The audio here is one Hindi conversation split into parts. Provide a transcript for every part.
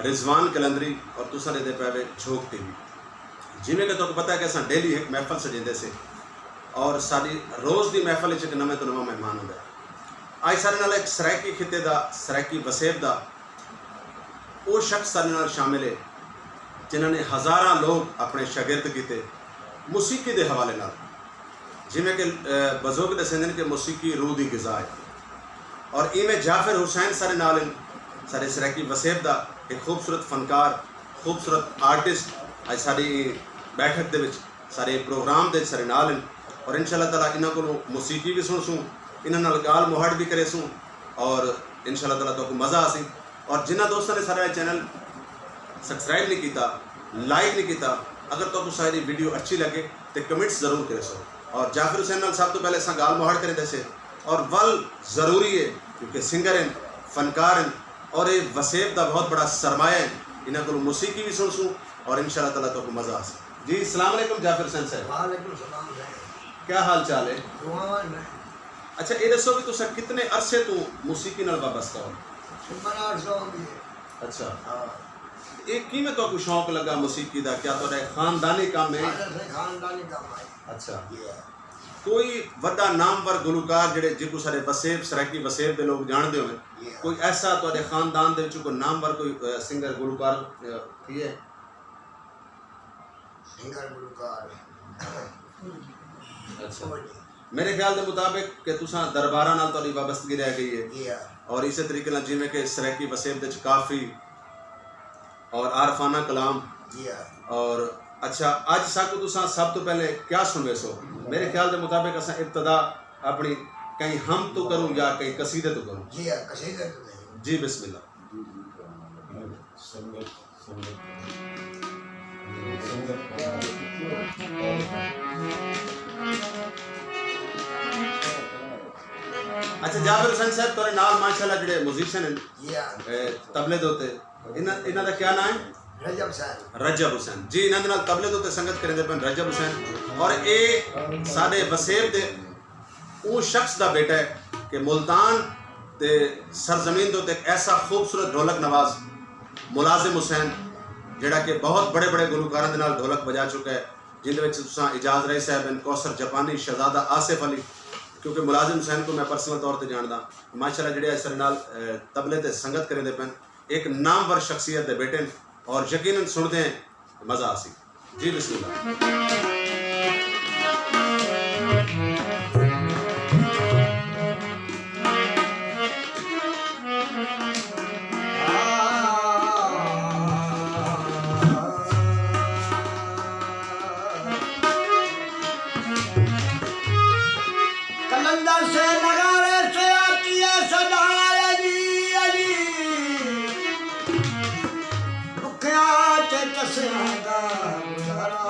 रिजवान कलंदरी और तुसा दे पे झोंक टीवी। जिमें कि तुमको पता है कि अस डेली एक महफल सजेंदे से और साड़ी रोज़ की महफल एक नवे तो नवा मेहमान होंगे। अज सारे नाल एक सराइकी खिते का सराइकी वसेब का वो शख्स सारे नाल शामिल है जिन्होंने हज़ारा लोग अपने शागिर्द किए मौसीकी के हवाले नाल। जिमें कि बजुर्ग दसेंदे कि मौसीकी रूह की ग़िज़ा है और इवें जाफिर हुसैन सारे नाल सारे सराइकी वसेब का एक खूबसूरत फनकार खूबसूरत आर्टिस्ट अज साड़ी बैठक के सारे प्रोग्राम के सारे नाल और इंशाअल्लाह ताला इन्हों को मौसीकी भी सुन सूँ इन्होंने गाल मुहाड़ भी करे सूँ और इंशाअल्लाह ताला तो मज़ा आसी। और जिन्होंने दोस्तों ने सारा चैनल सब्सक्राइब नहीं किया लाइक नहीं किया अगर तो सारी वीडियो अच्छी लगे तो कमेंट्स जरूर करे सो। और जाफिर हुसैन नाल सब तो पहले अस गाल मुहाड़ करें जैसे और वल ज़रूरी है क्योंकि सिंगर हैं फनकार हैं और ये वसेब का बहुत बड़ा सरमाया है। इन्हों को मौसीकी भी सुन सूँ और इंशाअल्लाह ताला तो मज़ा आ सके। जी अस्सलाम वालेकुम जाफिर हुसैन साहब। वालेकुम सलाम। क्या हाल चाल है? दुआ में। अच्छा ये दसो कि तुसा कितने अरसे तो मौसीकी नाल वाबस्ता हो? 800 भी। अच्छा हाँ। ये की में तो शौक लगा मौसीकी का? क्या तो खानदानी काम है? खानदानी काम है। अच्छा कोई वड्डा नामवर गुलकार जेडे जिको सारे वसेब सराइकी वसेब के लोग जानते हो कोई ऐसा तो खानदान दे कोई नामवर कोई सिंगर गुलकार थी है? सिंगर गुलकार अच्छा मेरे ख्याल के मुताबिक कि तुसा दरबारा नाल तो वाबस्तगी रह गई है और इस तरीके नाल जिवें कि सराइकी वसेब दे काफ़ी और आरफाना कलाम और अच्छा अज साकू तुसा सब तो पहले क्या सुनवे सो? मेरे ख्याल के मुताबिक असा इब्तदा अपनी कहीं हम तो करूँ या कहीं कसीदे तो करूँ? जी कसीदे तो जी बिस्मिल्लाह। अच्छा जाफिर हुसैन साहब तोरे नाल माशाल्लाह जेडे म्यूजिशियन हैं तबले दे उत्ते इन्हां दा क्या नाम है? रजब हुसैन। रजब हुसैन जी इन्हां दे नाल तबले दे उत्ते संगत करेंदे पन रजब हुसैन और ये साडे वसेब दे वो शख्स का बेटा है कि मुल्तान के सरजमीन के एक ऐसा खूबसूरत ढोलक नवाज मुलाजिम हुसैन जोड़ा कि बहुत बड़े बड़े गुलकारों के नाल ढोलक बजा चुका है जिन्हें इजाज रई साहब कौसर जपानी शहजादा आसिफ अली क्योंकि मुलाजिम हुसैन को मैं पर्सनल तौर पर जानदा माशाल्लाह जेडे इस नाल तबले ते संगत करेंदे पन एक नामवर शख्सियत के बेटे और यकीनन सुनते हैं मज़ा आसी। जी बिस्मिल्लाह। कलंदर से नगारे से आती है सदा अली अली दुखिया ते तस्यादा गुजारा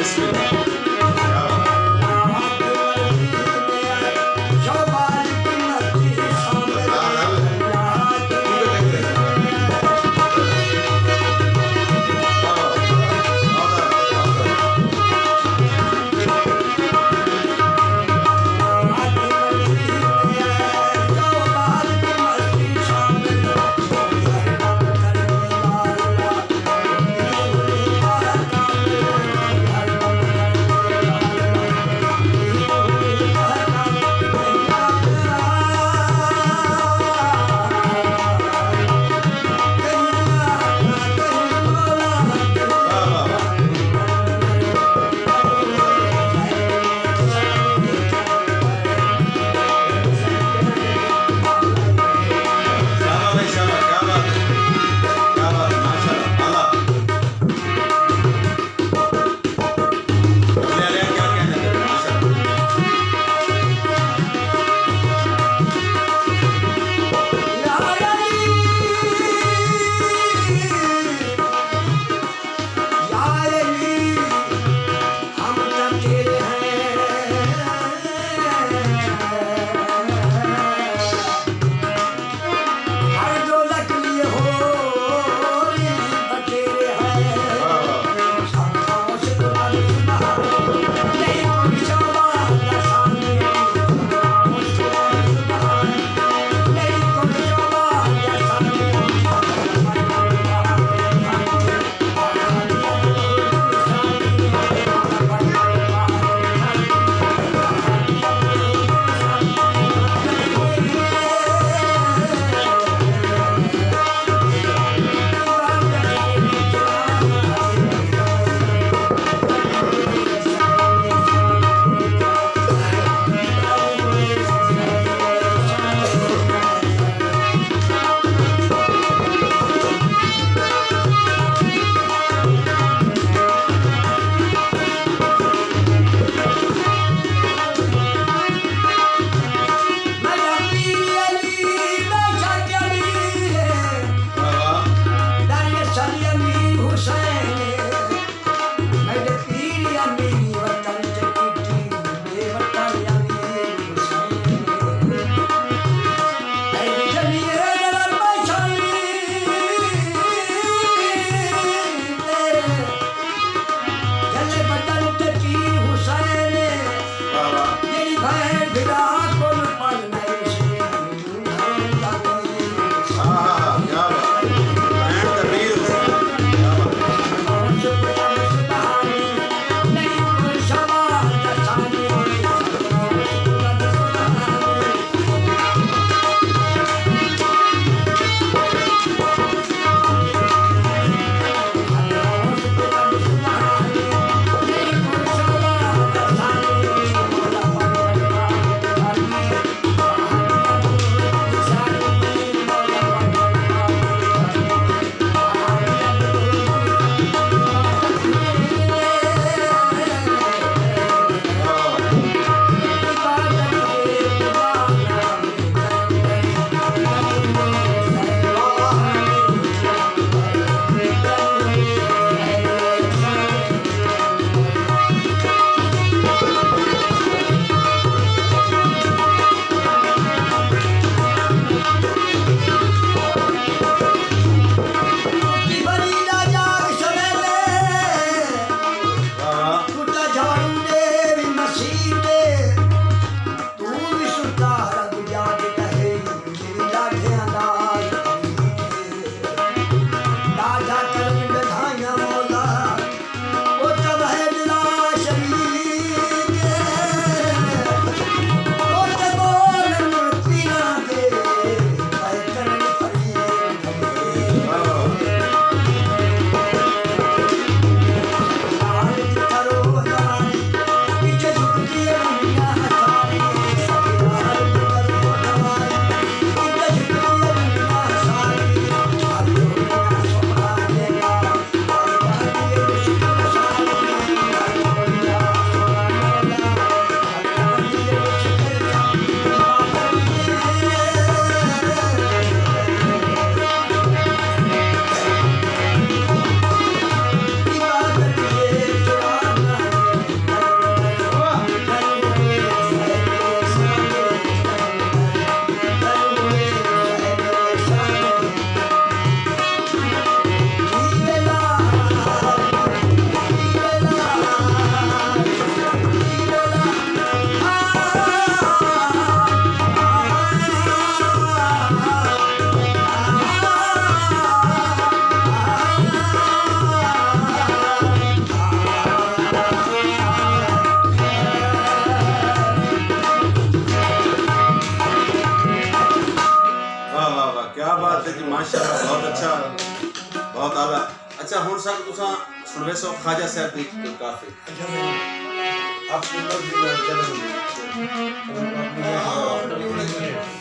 बिस्मिल्लाह। क्या बात है। अच्छा हुण सां तुसां सुणवे सो ख्वाजा साहब दी कोई काफी आपकी मर्जी में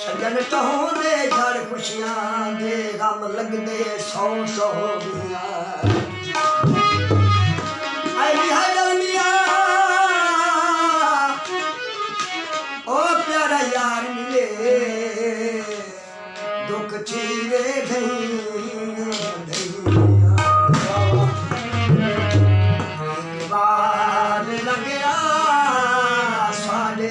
सजन कहों दे घर खुशियां दे गम लगदे सौ सौ ओ प्यारा यार मिले दुख छीरे बार लग्या साडे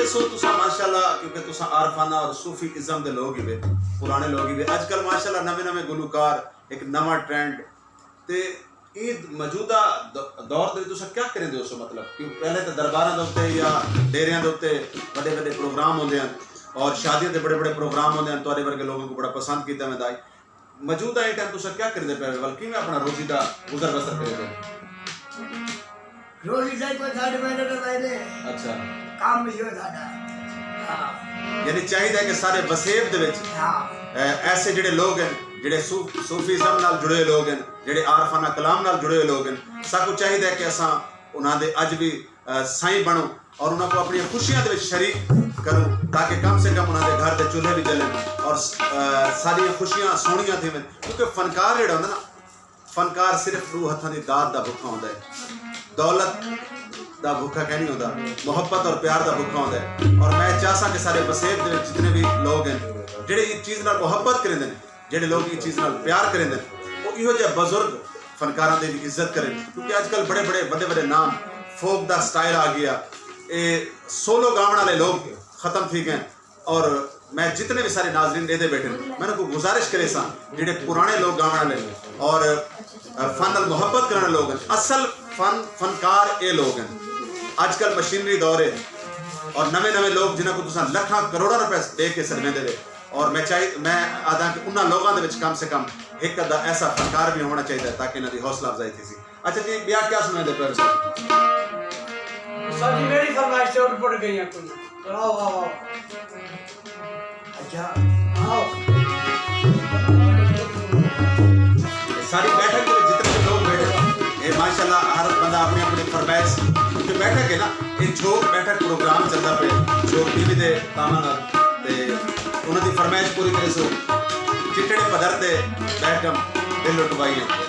सो तुसा माशाल्लाह क्योंकि तुसा आरफाना और सूफी इज़म दे लोग ही वे पुराने लोग ही वे आजकल माशाल्लाह नवे नवे गुलूकार एक नवा ट्रेंड ते ईद मौजूदा दौर दे तुसा क्या करेंदे हो सो मतलब कि पहले तो दरबारां दे उत्ते या डेरियां दे उत्ते बड़े बड़े प्रोग्राम होंदे हैं और शादियों दे बड़े बड़े प्रोग्राम होंदे हैं तुहाडे वर्गे लोगों को बड़ा पसंद कीता वेंदा है मौजूदा टाइम तुसा क्या करेंदे पे बल्कि मैं अपना रोजी दा गुजर बसर करेंदे रोजी से कोई साढ़े महीने तो पहले अच्छा काम ही हो जाता हाँ यानी चाहिए कि सारे वसेब दे विच हाँ ऐसे जिहड़े लोग हैं जिहड़े सूफीज़म नाल जुड़े हुए लोग हैं जिहड़े आरफाना कलाम नाल जुड़े हुए लोग हैं साकू चाहिए कि असां उन्हां दे अज भी साईं बनो और उन्हां को अपनी खुशियां दे विच शरीक करूं ताकि कम से कम उन्हां दे घर दे चूल्हे भी जलन और सारी खुशियां सोहणियां थीवन क्योंकि फनकार जिहड़ा हुंदा ना फनकार सिर्फ रूह हत्थां दी दात दा भुखा हुंदा है दौलत दा भुखा कह नहीं होता मोहब्बत और प्यार दा भुखा होता है और मैं चाहता कि सारे वसेब दे जितने भी लोग हैं जेडे इस चीज़ नाल मोहब्बत करेंदे ने जेडे लोग इस चीज़ नाल प्यार करेंदे वो इहो जिहे बुजुर्ग फनकारां दी भी इज्जत करें क्योंकि आजकल बड़े बड़े बड़े बड़े नाम फोक दा स्टाइल आ गया ये सोलो गावन वाले लोग ख़त्म थी गए और मैं जितने भी सारे नाजरीन इहदे बैठे मैंने को गुजारिश करे सा जेडे पुराने लोग गावन वाले और फन नाल मोहब्बत करने लोग हैं असल फनकार ये लोग हैं आजकल मशीनरी दौर है और नवे नवे लोग जिन्होंने को तुसा लखा करोड़ों रुपए दे के सरमेंदे दे और मैं आदा कि उन्होंने लोगों के कम से कम एक अद्धा ऐसा फनकार भी होना चाहिए ताकि इन्हों की हौसला अफजाई थी सी अच्छा जी ब्याह क्या सुना दे पे सर जी मेरी फरमाइश से उठ पड़ गई है कोई आओ आओ आओ अच्छा आओ सारी बैठक में जितने भी लोग बैठे ये माशाल्लाह हर बंदा अपनी अपनी फरमाइश जो बैठक है ना ये झोक बैठक प्रोग्राम चलता पे झोक टीवी दे तामन ते उन्होंने फरमाइश पूरी करे सो चिट्टे पदर ते बैठम दिल लुटवाई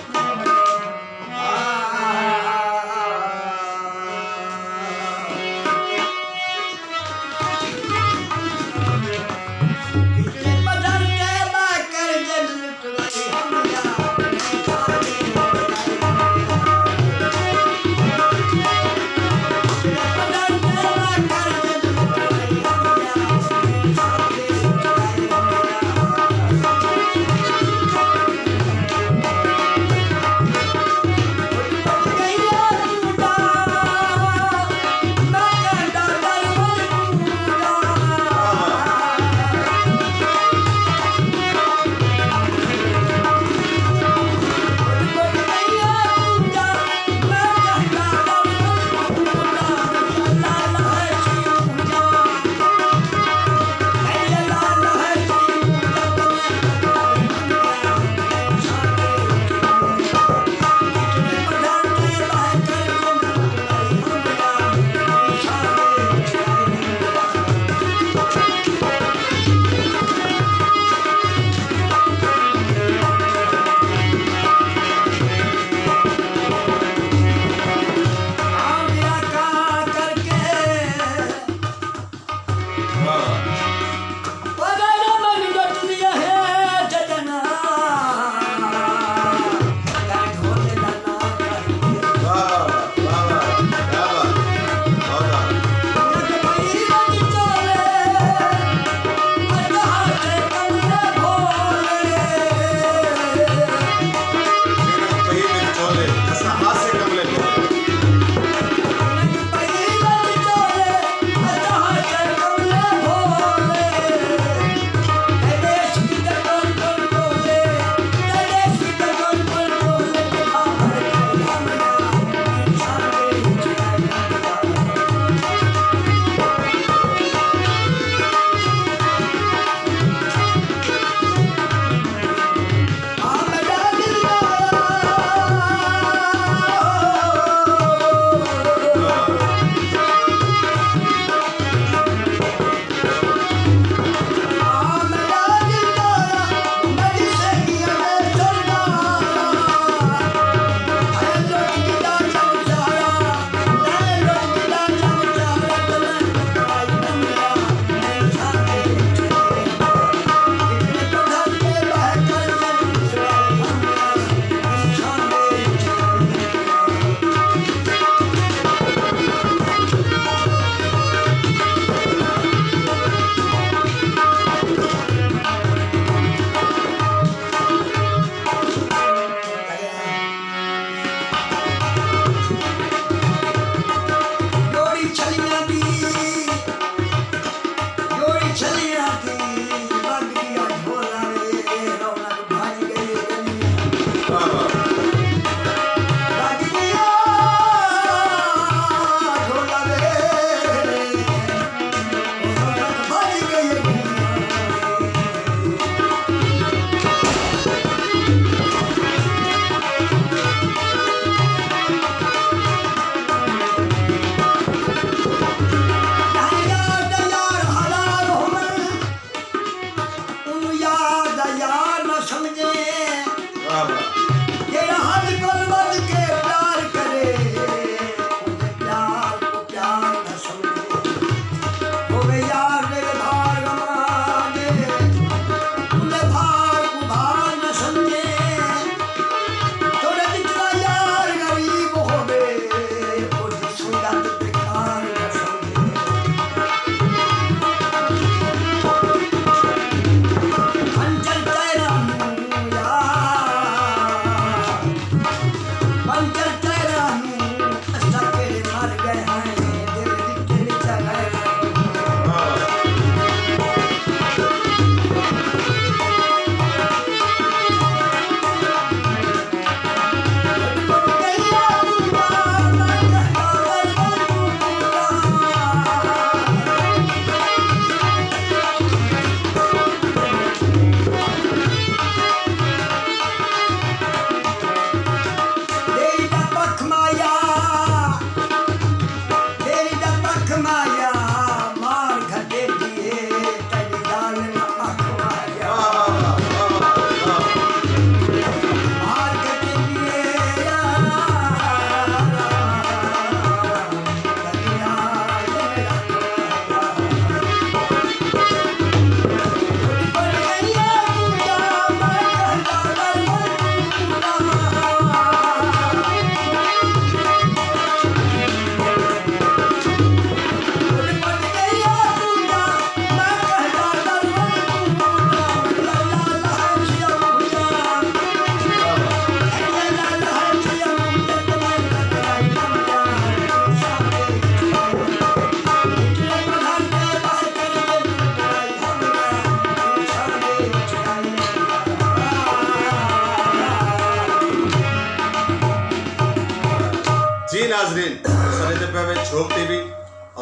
नाजरीन तुसां दे पे झोक टीवी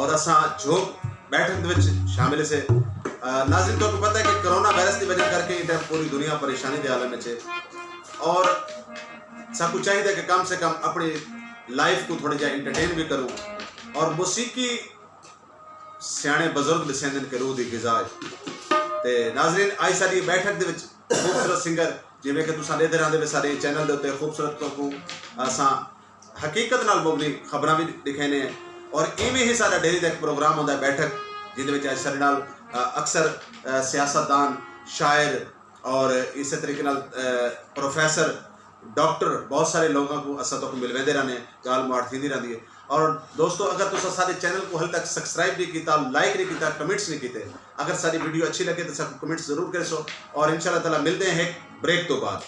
और असां झोक बैठक दे विच शामिल से नाजरीन तो पता है कि कोरोना वायरस की वजह करके इधर पूरी दुनिया परेशानी के आलम में है और सबको चाहिए कि कम से कम अपनी लाइफ को थोड़ा जा इंटरटेन भी करूँ और मौसीकी सियाने बजुर्ग दसेंदन के रूह की गिजा ते नाजरीन आई सारी बैठक दे विच खूबसूरत सिंगर जिमें कि तुसां देखते रहंदे वे सारे चैनल दे उत्ते खूबसूरत को असां हकीकत नाल मुबनी खबरां भी दिखाने हैं और इवें ही सारा डेली का एक प्रोग्राम होता है बैठक जिहदे विच सारे नाल अक्सर सियासतदान शायर और इस तरीके नाल प्रोफैसर डॉक्टर बहुत सारे लोगों को असा तो मिलवेंदे रहने गाल मार थी रहती है। और दोस्तों अगर तुसा सारे चैनल को हाल तक सब्सक्राइब नहीं किया, लाइक नहीं किया, कमेंट्स नहीं किए, अगर सारी वीडियो अच्छी लगे तो सब कमेंट्स जरूर करें और इंशाल्लाह ताला मिलते हैं एक ब्रेक तो बाद।